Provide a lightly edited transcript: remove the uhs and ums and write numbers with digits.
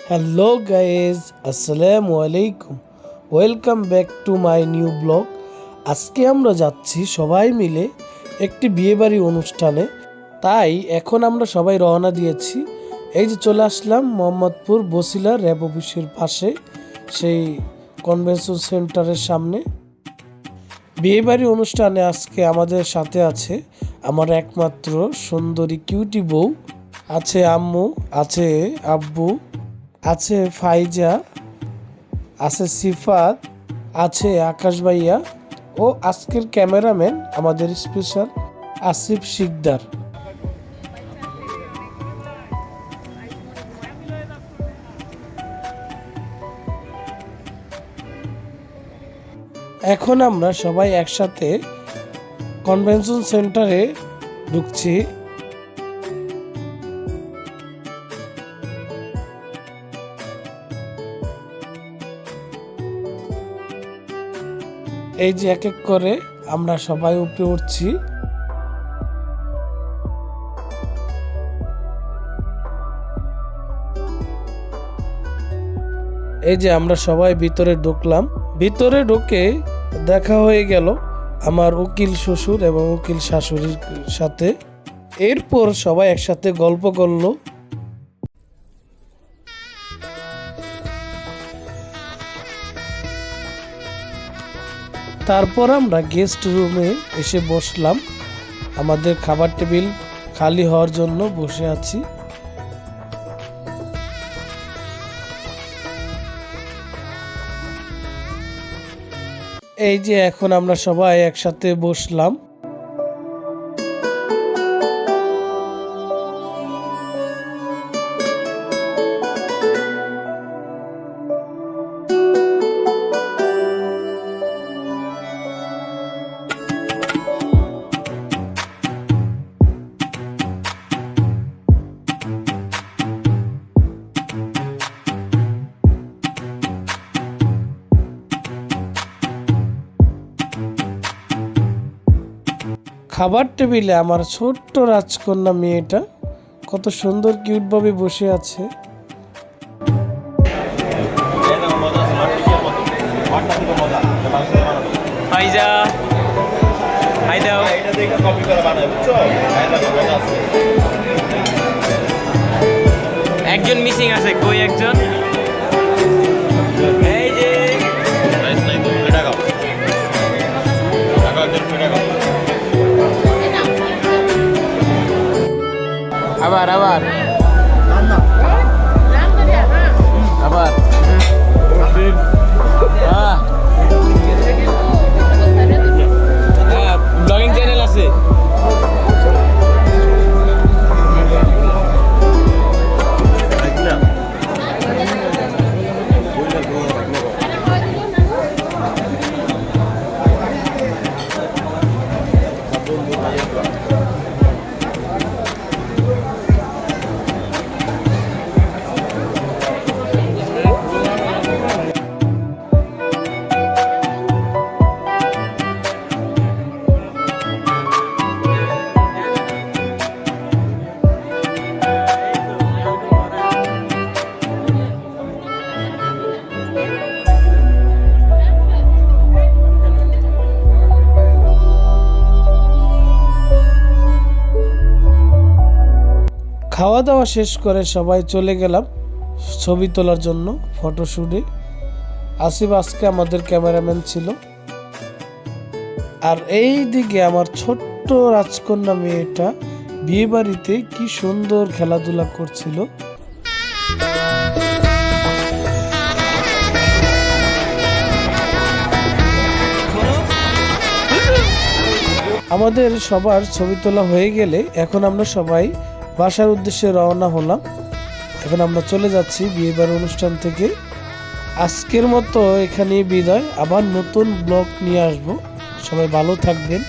Hello guys, আসসালামু আলাইকুম। Welcome back to my new blog. আজকে আমরা যাচ্ছি সবাই মিলে একটি বিয়েবাড়ি অনুষ্ঠানে, তাই এখন আমরা সবাই রওনা দিয়েছি। এই যে চলে আসলাম মোহাম্মদপুর বসিলা র্যাব অফিসের পাশে, সেই কনভেনশন সেন্টারের সামনে। বিয়েবাড়ি অনুষ্ঠানে আজকে আমাদের সাথে আছে আমার একমাত্র সুন্দরী কিউটি বউ, আছে আম্মু, আছে আব্বু, আছে ফাইজা, আছে সিফাত, আছে আকাশ ভাইয়া ও আজকের ক্যামেরাম্যান আমাদের স্পেশাল আসিফ শিকদার। এখন আমরা সবাই একসাথে কনভেনশন সেন্টারে ঢুকছি। এই যে এক এক করে আমরা সবাই উপরে উঠছি। এই যে আমরা সবাই ভিতরে ঢুকলাম। ভিতরে ঢুকে দেখা হয়ে গেল আমার উকিল শ্বশুর এবং উকিল শাশুড়ির সাথে। এরপর সবাই একসাথে গল্প করলো। তারপর আমরা গেস্ট রুমে এসে বসলাম। আমাদের খাবার টেবিল খালি হওয়ার জন্য বসে আছি। এই যে এখন আমরা সবাই একসাথে বসলাম। খাবার টেবিলে আমার ছোট্ট রাজকন্যা মেয়েটা কত সুন্দর কিউটভাবে বসে আছে। একজন মিসিং আছে, কই একজন? এই যে আবার আবার আবার ব্লগিং চ্যানেল আছে। খাওয়া দাওয়া শেষ করে সবাই চলে গেলাম ছবি তোলার জন্য ফটোশুটে। আসিফ আজকে আমাদের ক্যামেরাম্যান ছিল। আর এই দিকে আমার ছোট্ট রাজকন্যা মেয়েটা বিয়ে বাড়িতে কি সুন্দর খেলাধুলা করছিল। আমাদের সবার ছবি তোলা হয়ে গেলে এখন আমরা সবাই বাসার উদ্দেশ্যে রওনা হলাম। এখন আমরা চলে যাচ্ছি বিয়েবাড়ি অনুষ্ঠান থেকে। আজকের মতো এখানেই বিদায়, আবার নতুন ব্লগ নিয়ে আসবো। সবাই ভালো থাকবেন।